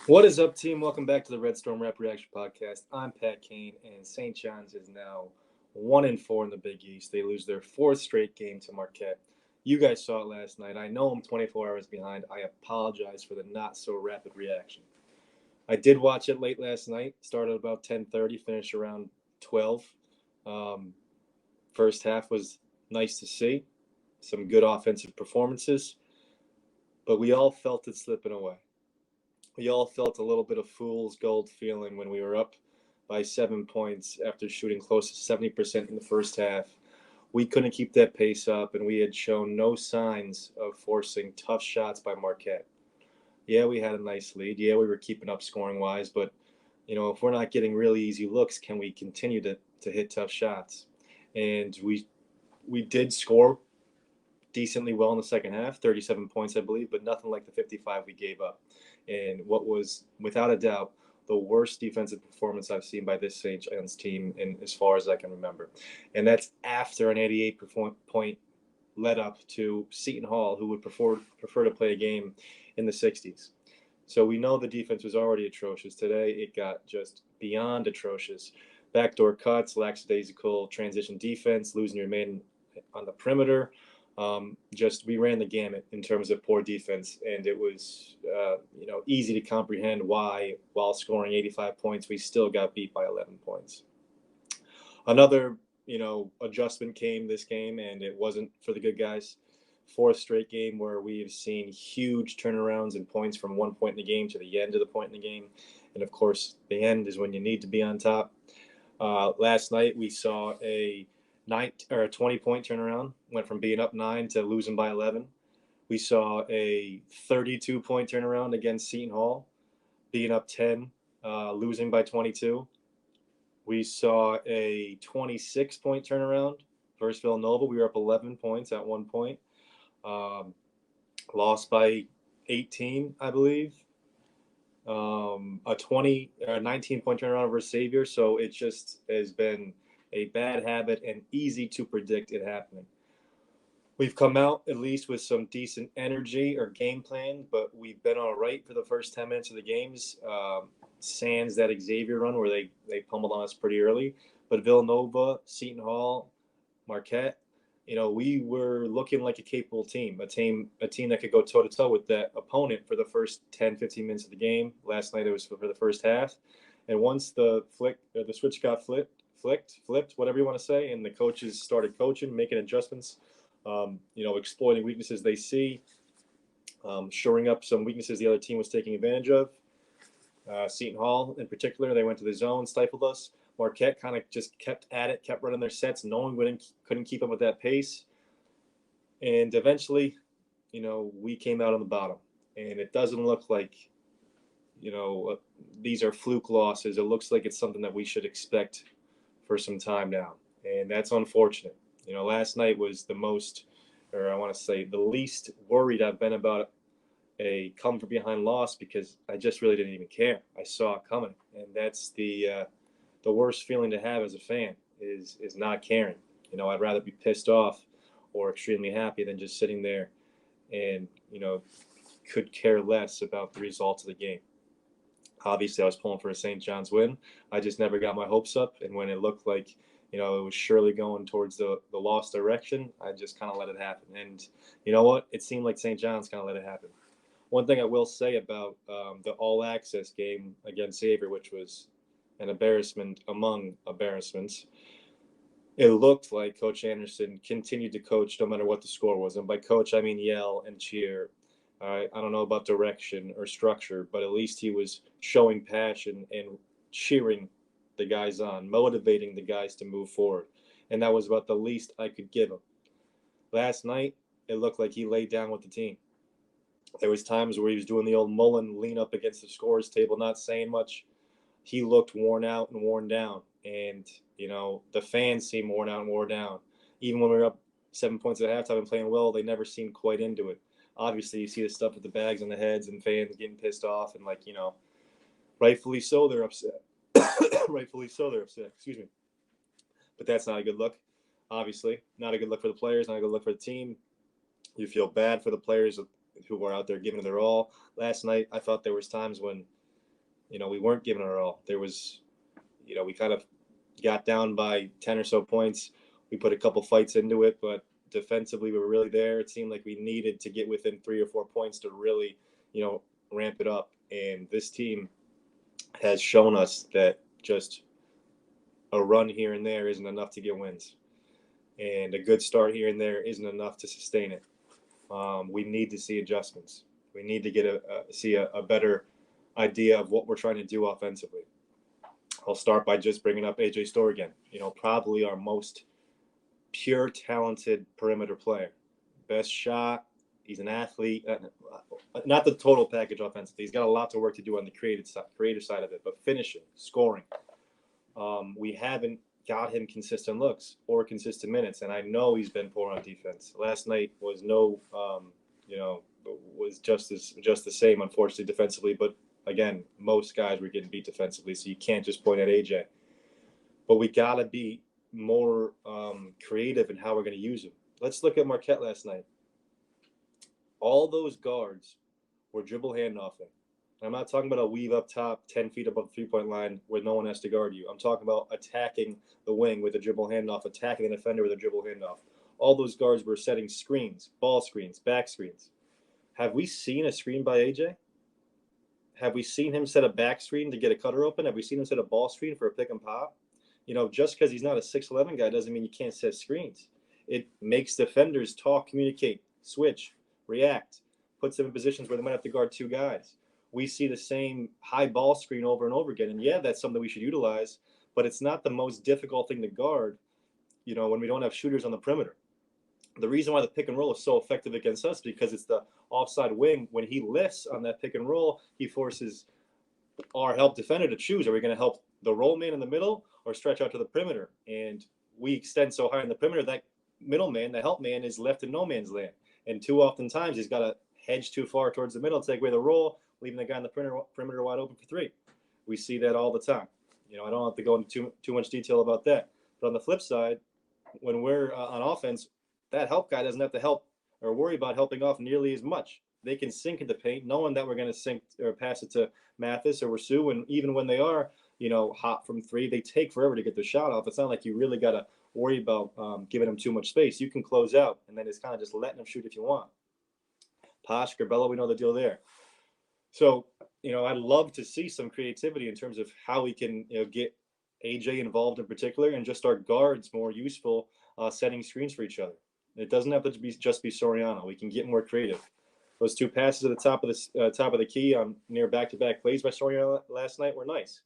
What is up, team? Welcome back to the Red Storm Rap Reaction Podcast. I'm Pat Kane, and St. John's is now 1-4 in the Big East. They lose their fourth straight game to Marquette. You guys saw it last night. I know I'm 24 hours behind. I apologize for the not so rapid reaction. I did watch it late last night. Started about 10:30, finished around 12. Um, First half was nice to see. Some good offensive performances, but we all felt it slipping away. We all felt a little bit of fool's gold feeling when we were up by 7 points after shooting close to 70% in the first half. We couldn't keep that pace up, and we had shown no signs of forcing tough shots by Marquette. Yeah, we had a nice lead. Yeah, we were keeping up scoring wise, but if we're not getting really easy looks, can we continue to hit tough shots? And we did score decently well in the second half, 37 points, I believe, but nothing like the 55 we gave up. And what was, without a doubt, the worst defensive performance I've seen by this St. John's team in as far as I can remember. And that's after an 88-point led up to Seton Hall, who would prefer to play a game in the 60s. So we know the defense was already atrocious. Today, it got just beyond atrocious. Backdoor cuts, lackadaisical transition defense, losing your man on the perimeter. Just we ran the gamut in terms of poor defense, and it was easy to comprehend why, while scoring 85 points, we still got beat by 11 points. Another adjustment came this game, and it wasn't for the good guys. Fourth straight game where we have seen huge turnarounds and points from 1 point in the game to the end of the point in the game, and of course, the end is when you need to be on top. Last night we saw a 20-point turnaround, went from being up 9 to losing by 11. We saw a 32-point turnaround against Seton Hall, being up 10, losing by 22. We saw a 26-point turnaround versus Villanova. We were up 11 points at one point, um, lost by 18, I believe. A 19-point turnaround versus Xavier. So it just has been a bad habit and easy to predict it happening. We've come out at least with some decent energy or game plan, but we've been all right for the first 10 minutes of the games. Sans that Xavier run where they pummeled on us pretty early. But Villanova, Seton Hall, Marquette, we were looking like a capable team, a team that could go toe to toe with that opponent for the first 10, 15 minutes of the game. Last night it was for the first half. And once the switch got flipped, whatever you want to say, and the coaches started coaching, making adjustments, exploiting weaknesses they see, shoring up some weaknesses the other team was taking advantage of. Seton Hall, in particular, they went to the zone, stifled us. Marquette kind of just kept at it, kept running their sets, knowing we couldn't keep up with that pace. And eventually, we came out on the bottom. And it doesn't look like, these are fluke losses. It looks like it's something that we should expect for some time now. And that's unfortunate. Last night was the most, or I want to say, the least worried I've been about a come from behind loss because I just really didn't even care. I saw it coming, and that's the worst feeling to have as a fan is not caring. I'd rather be pissed off or extremely happy than just sitting there and could care less about the results of the game. Obviously, I was pulling for a St. John's win. I just never got my hopes up, and when it looked like it was surely going towards the lost direction, I just kind of let it happen. And you know what? It seemed like St. John's kind of let it happen. One thing I will say about the all access game against Xavier, which was an embarrassment among embarrassments, it looked like Coach Anderson continued to coach no matter what the score was. And by coach, I mean yell and cheer. I don't know about direction or structure, but at least he was showing passion and cheering the guys on, motivating the guys to move forward. And that was about the least I could give him. Last night, it looked like he laid down with the team. There was times where he was doing the old Mullen lean up against the scores table, not saying much. He looked worn out and worn down, and the fans seemed worn out and worn down. Even when we were up 7 points at halftime and playing well, they never seemed quite into it. Obviously, you see the stuff with the bags on the heads and fans getting pissed off, and rightfully so, they're upset. Rightfully so, they're upset. Excuse me, but that's not a good look. Obviously, not a good look for the players, not a good look for the team. You feel bad for the players who were out there giving it their all. Last night, I thought there was times when we weren't giving our all. There was, we kind of got down by 10 or so points. We put a couple fights into it, but defensively we were really there. It seemed like we needed to get within 3 or 4 points to really, ramp it up. And this team has shown us that just a run here and there isn't enough to get wins. And a good start here and there isn't enough to sustain it. We need to see adjustments. We need to get see a better idea of what we're trying to do offensively. I'll start by just bringing up AJ Storr again. Probably our most pure, talented perimeter player. Best shot. He's an athlete. Not the total package offensively. He's got a lot to work to do on the creative side of it, but finishing, scoring. We haven't got him consistent looks or consistent minutes, and I know he's been poor on defense. Last night was was just the same, unfortunately, defensively. But again, most guys were getting beat defensively, so you can't just point at AJ. But we gotta be more creative in how we're going to use him. Let's look at Marquette last night. All those guards were dribble handoffing. I'm not talking about a weave up top, 10 feet above the three-point line where no one has to guard you. I'm talking about attacking the wing with a dribble handoff, attacking the defender with a dribble handoff. All those guards were setting screens, ball screens, back screens. Have we seen a screen by AJ? Have we seen him set a back screen to get a cutter open? Have we seen him set a ball screen for a pick and pop? Just because he's not a 6'11" guy doesn't mean you can't set screens. It makes defenders talk, communicate, switch, react, puts them in positions where they might have to guard two guys. We see the same high ball screen over and over again. And yeah, that's something we should utilize, but it's not the most difficult thing to guard, when we don't have shooters on the perimeter. The reason why the pick and roll is so effective against us because it's the offside wing. When he lifts on that pick and roll, he forces our help defender to choose. Are we going to help the roll man in the middle or stretch out to the perimeter? And we extend so high in the perimeter that middle man, the help man, is left in no man's land. And too often times he's got to hedge too far towards the middle to take away the roll, leaving the guy in the perimeter wide open for three. We see that all the time. I don't have to go into too much detail about that. But on the flip side, when we're on offense, that help guy doesn't have to help or worry about helping off nearly as much. They can sink in the paint, knowing that we're going to sink or pass it to Mathis or Wasu. And even when they are, hot from three, they take forever to get the shot off. It's not like you really got to worry about giving them too much space. You can close out, and then it's kind of just letting them shoot if you want. Posh, Corbello, we know the deal there. So, I'd love to see some creativity in terms of how we can get AJ involved in particular and just our guards more useful setting screens for each other. It doesn't have to just be Soriano. We can get more creative. Those two passes at the top of the key on near back-to-back plays by Soriano last night were nice.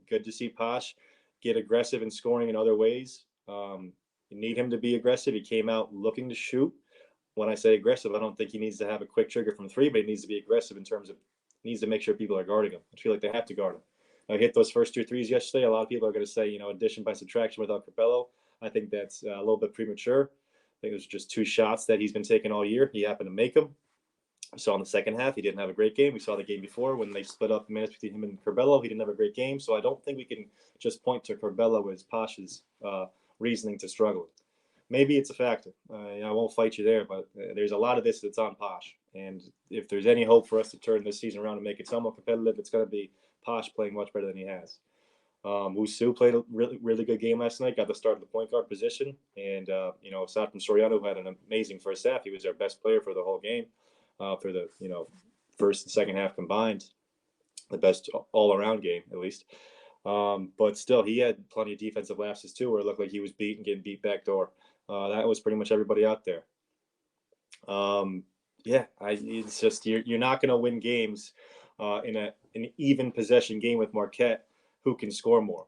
Good to see Posh get aggressive in scoring in other ways. You need him to be aggressive. He came out looking to shoot. When I say aggressive, I don't think he needs to have a quick trigger from three, but he needs to be aggressive in terms of needs to make sure people are guarding him. I feel like they have to guard him. I hit those first 2 threes yesterday. A lot of people are going to say, addition by subtraction without Capello. I think that's a little bit premature. I think it was just 2 shots that he's been taking all year. He happened to make them. We saw in the second half, he didn't have a great game. We saw the game before when they split up minutes between him and Corbello. He didn't have a great game. So I don't think we can just point to Corbello as Posh's reasoning to struggle. Maybe it's a factor. I won't fight you there, but there's a lot of this that's on Posh. And if there's any hope for us to turn this season around and make it somewhat competitive, it's going to be Posh playing much better than he has. Wusu played a really, really good game last night, got the start of the point guard position. And, aside from Soriano, who had an amazing first half, he was our best player for the whole game, for the, first and second half combined, the best all-around game, at least. But still, he had plenty of defensive lapses, too, where it looked like he was beat and getting beat backdoor. That was pretty much everybody out there. It's just you're not going to win games in an even possession game with Marquette who can score more,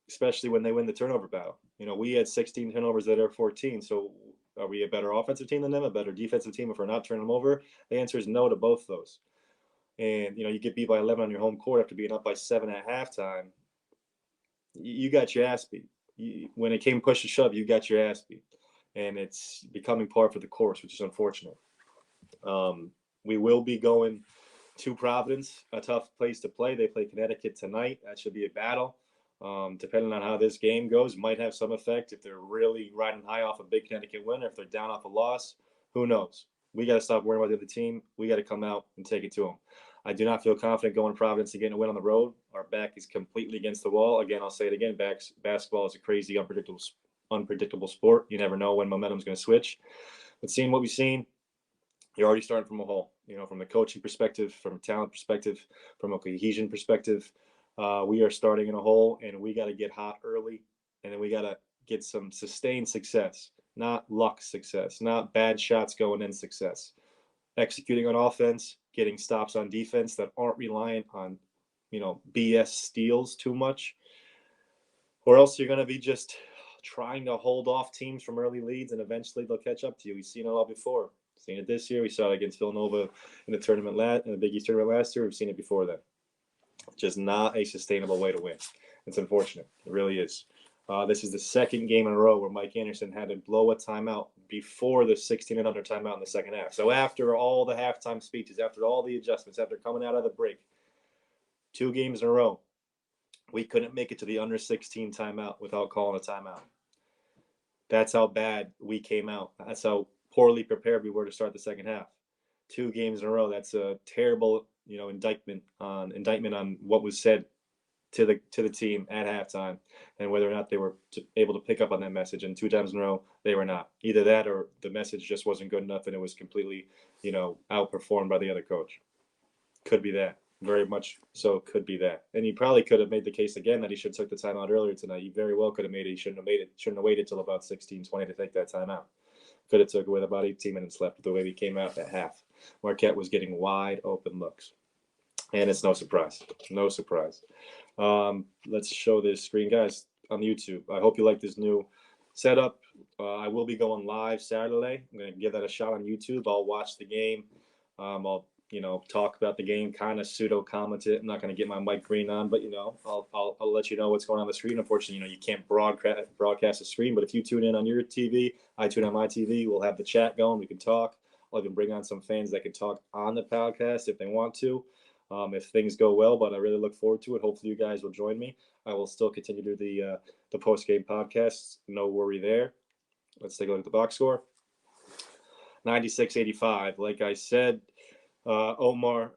especially when they win the turnover battle. We had 16 turnovers that are 14. So are we a better offensive team than them, a better defensive team if we're not turning them over? The answer is no to both those. And, you get beat by 11 on your home court after being up by 7 at halftime. You got your ass beat. When it came push to shove, you got your ass beat. And it's becoming par for the course, which is unfortunate. We will be going to Providence, a tough place to play. They play Connecticut tonight. That should be a battle. Depending on how this game goes, might have some effect if they're really riding high off a big Connecticut win, or if they're down off a loss. Who knows? We got to stop worrying about the other team. We got to come out and take it to them. I do not feel confident going to Providence and getting a win on the road. Our back is completely against the wall. Again, I'll say it again. Basketball is a crazy, unpredictable sport. You never know when momentum's going to switch. But seeing what we've seen, you're already starting from a hole. From the coaching perspective, from a talent perspective, from a cohesion perspective, we are starting in a hole, and we got to get hot early, and then we got to get some sustained success, not luck success, not bad shots going in success. Executing on offense, getting stops on defense that aren't reliant on, BS steals too much, or else you're going to be just trying to hold off teams from early leads, and eventually they'll catch up to you. We've seen it all before. Seen it this year. We saw it against Villanova in the Big East tournament last year. We've seen it before then. Just not a sustainable way to win. It's unfortunate. It really is. This is the second game in a row where Mike Anderson had to blow a timeout before the 16 and under timeout in the second half. So after all the halftime speeches, after all the adjustments, after coming out of the break, 2 games in a row, we couldn't make it to the under 16 timeout without calling a timeout. That's how bad we came out. That's how poorly prepared we were to start the second half. 2 games in a row. That's a terrible, indictment on what was said to the team at halftime, and whether or not they were able to pick up on that message. And 2 times in a row, they were not. Either that, or the message just wasn't good enough, and it was completely, outperformed by the other coach. Could be that. Very much so. Could be that. And he probably could have made the case again that he should have took the timeout earlier tonight. He very well could have made it. He shouldn't have made it. Shouldn't have waited till about 16-20 to take that timeout. Could have took it with about 18 minutes left with the way we came out at half. Marquette was getting wide open looks. And it's no surprise. No surprise. Let's show this screen, guys, on YouTube. I hope you like this new setup. I will be going live Saturday. I'm going to give that a shot on YouTube. I'll watch the game. I'll talk about the game, kind of pseudo comment it. I'm not going to get my mic green on, but I'll let you know what's going on the screen. Unfortunately, you can't broadcast the screen, but if you tune in on your TV, I tune on my TV. We'll have the chat going. We can talk. I'll even bring on some fans that can talk on the podcast if they want to, if things go well. But I really look forward to it. Hopefully, you guys will join me. I will still continue to do the post game podcasts. No worry there. Let's take a look at the box score. 96-85. Like I said. Joel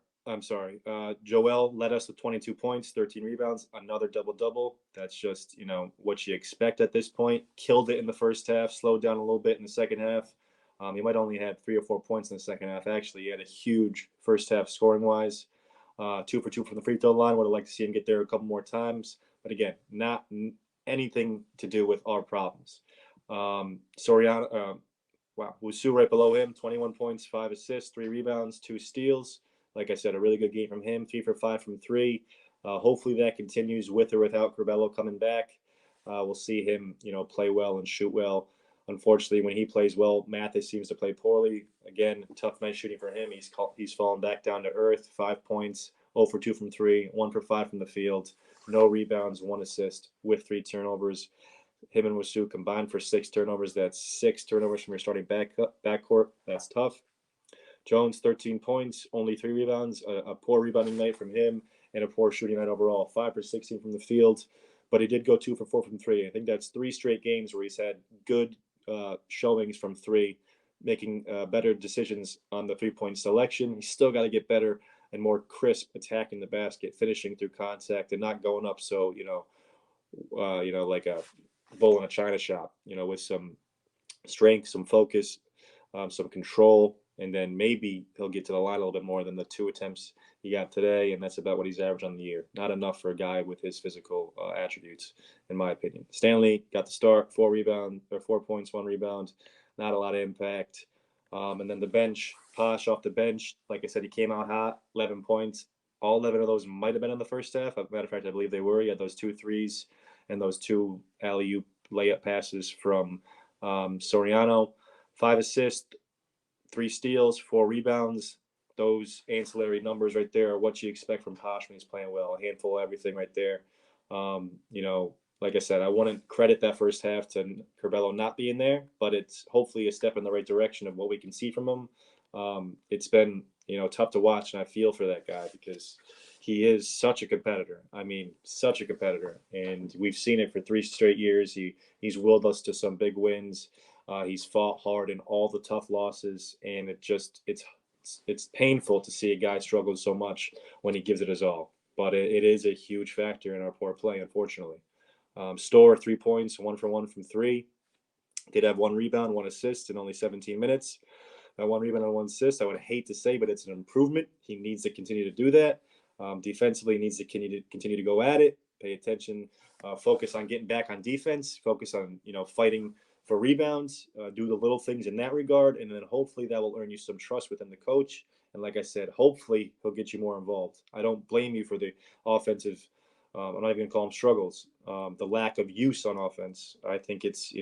led us with 22 points, 13 rebounds, another double-double. That's just, what you expect at this point. Killed it in the first half, slowed down a little bit in the second half. He might only had 3 or 4 points in the second half. Actually, he had a huge first half scoring-wise. 2 for 2 from the free throw line. Would have liked to see him get there a couple more times. But again, not anything to do with our problems. Wusu right below him, 21 points, 5 assists, 3 rebounds, 2 steals. Like I said, a really good game from him, 3 for 5 from 3. Hopefully that continues with or without Curbelo coming back. We'll see him, play well and shoot well. Unfortunately, when he plays well, Mathis seems to play poorly. Again, tough night shooting for him. He's fallen back down to earth. 5 points, 0 for 2 from 3, 1 for 5 from the field. No rebounds, 1 assist with 3 turnovers. Him and Wusu combined for 6 turnovers. That's 6 turnovers from your starting backcourt. That's tough. Jones, 13 points, only 3 rebounds. A poor rebounding night from him, and a poor shooting night overall. 5 for 16 from the field, but he did go 2 for 4 from 3. I think that's 3 straight games where he's had good showings from 3, making better decisions on the 3-point selection. He's still got to get better and more crisp attacking the basket, finishing through contact, and not going up so like a bull in a china shop, with some strength, some focus, some control, and then maybe he'll get to the line a little bit more than the 2 attempts he got today, and that's about what he's averaged on the year. Not enough for a guy with his physical attributes, in my opinion. Stanley got the start, 4 points, 1 rebound, not a lot of impact. And then the bench, Posh off the bench, like I said, he came out hot, 11 points. All 11 of those might have been in the first half. As a matter of fact, I believe they were. He had those 2 threes and those 2 alley-oop layup passes from Soriano. 5 assists, 3 steals, 4 rebounds. Those ancillary numbers right there are what you expect from Posh when he's playing well. A handful of everything right there. Like I said, I wouldn't credit that first half to Curbelo not being there, but it's hopefully a step in the right direction of what we can see from him. It's been, tough to watch, and I feel for that guy because he is such a competitor. I mean, such a competitor, and we've seen it for 3 straight years. He's willed us to some big wins. He's fought hard in all the tough losses, and it's it's painful to see a guy struggle so much when he gives it his all. But it is a huge factor in our poor play, unfortunately. Store 3 points, 1 for 1 from three. Did have one rebound, one assist in only 17 minutes. One rebound and one assist. I would hate to say, but it's an improvement. He needs to continue to do that. Defensively, he needs to continue to go at it. Pay attention. Focus on getting back on defense. Focus on fighting for rebounds. Do the little things in that regard, and then hopefully that will earn you some trust within the coach. And like I said, hopefully he'll get you more involved. I don't blame you for the offensive. I'm not even going to call them struggles. The lack of use on offense. I think it's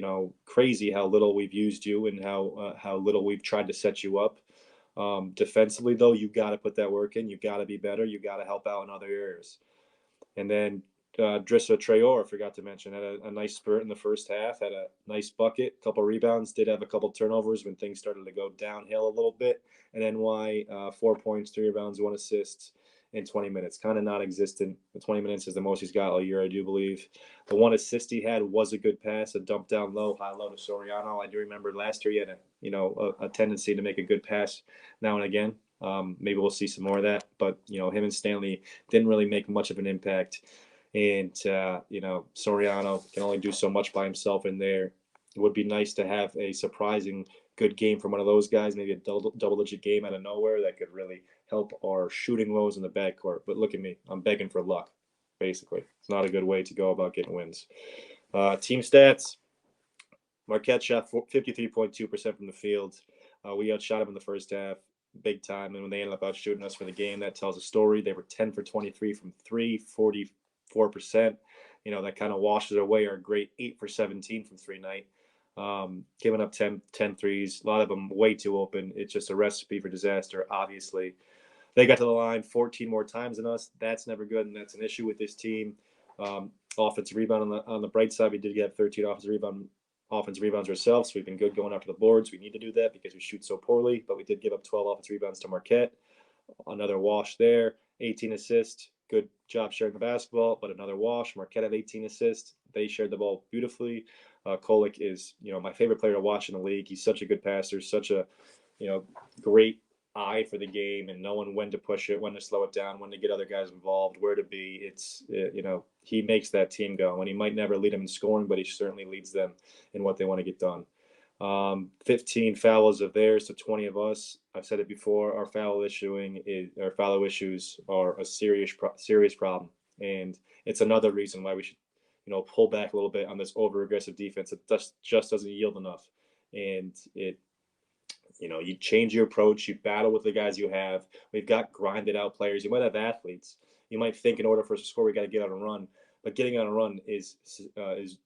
crazy how little we've used you and how little we've tried to set you up. Defensively, though, you got to put that work in. You got to be better. You got to help out in other areas. And then Drissa Traore, forgot to mention, had a nice spurt in the first half. Had a nice bucket, couple rebounds. Did have a couple turnovers when things started to go downhill a little bit. And NY 4 points, 3 rebounds, 1 assist in 20 minutes. Kind of non-existent. The 20 minutes is the most he's got all year, I do believe. The 1 assist he had was a good pass, a dump down low, high low to Soriano. I do remember last year he had a tendency to make a good pass now and again. Maybe we'll see some more of that. But him and Stanley didn't really make much of an impact. And Soriano can only do so much by himself in there. It would be nice to have a surprising good game from one of those guys, maybe a double-digit game out of nowhere that could really help our shooting woes in the backcourt. But look at me. I'm begging for luck, basically. It's not a good way to go about getting wins. Team stats. Marquette shot 53.2% from the field. We outshot them in the first half big time. And when they ended up outshooting us for the game, that tells a story. They were 10 for 23 from three, 44%. That kind of washes away our great 8 for 17 from three night. Giving up 10 threes, a lot of them way too open. It's just a recipe for disaster, obviously. They got to the line 14 more times than us. That's never good, and that's an issue with this team. Offensive rebound on the bright side, we did get 13 offensive rebounds ourselves, so we've been good going after the boards. We need to do that because we shoot so poorly, but we did give up 12 offensive rebounds to Marquette. Another wash there, 18 assists. Good job sharing the basketball, but another wash. Marquette had 18 assists. They shared the ball beautifully. Kolek is, my favorite player to watch in the league. He's such a good passer, such a, great eye for the game and knowing when to push it, when to slow it down, when to get other guys involved, where to be. It's, he makes that team go. And he might never lead them in scoring, but he certainly leads them in what they want to get done. 15 fouls of theirs to 20 of us. I've said it before. Our foul issues are a serious problem, and it's another reason why we should, pull back a little bit on this over-aggressive defense. It just doesn't yield enough, and you change your approach. You battle with the guys you have. We've got grinded out players. You might have athletes. You might think in order for us to score, we got to get on a run, but getting on a run is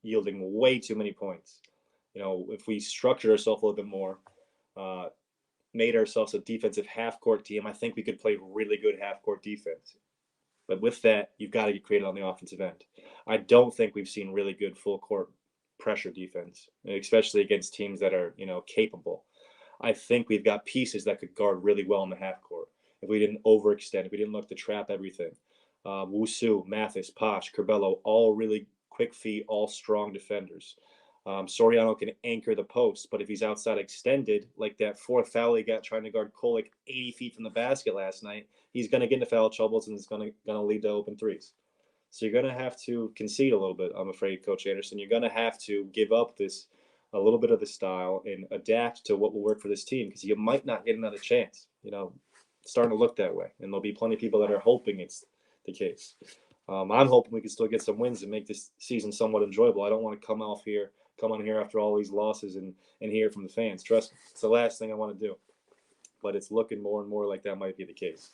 yielding way too many points. If we structured ourselves a little bit more, made ourselves a defensive half-court team, I think we could play really good half-court defense. But with that, you've got to get creative on the offensive end. I don't think we've seen really good full-court pressure defense, especially against teams that are, capable. I think we've got pieces that could guard really well in the half-court if we didn't overextend, if we didn't look to trap everything. Wusu, Mathis, Posh, Curbelo, all really quick feet, all strong defenders. Soriano can anchor the post, but if he's outside extended, like that fourth foul he got trying to guard Kolek 80 feet from the basket last night, he's going to get into foul troubles and it's going to lead to open threes. So you're going to have to concede a little bit, I'm afraid, Coach Anderson. You're going to have to give up a little bit of the style and adapt to what will work for this team because you might not get another chance. It's starting to look that way, and there'll be plenty of people that are hoping it's the case. I'm hoping we can still get some wins and make this season somewhat enjoyable. I don't want to come on here after all these losses and hear from the fans. Trust me, it's the last thing I want to do. But it's looking more and more like that might be the case.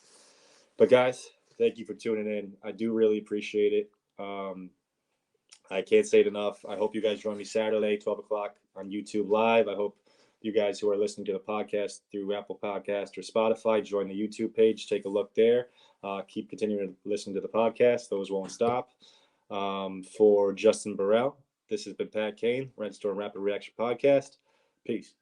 But guys, thank you for tuning in. I do really appreciate it. I can't say it enough. I hope you guys join me Saturday, 12 o'clock on YouTube Live. I hope you guys who are listening to the podcast through Apple Podcast or Spotify, join the YouTube page. Take a look there. Keep continuing to listen to the podcast. Those won't stop. For Justin Burrell, this has been Pat Kane, Red Storm Rapid Reaction Podcast. Peace.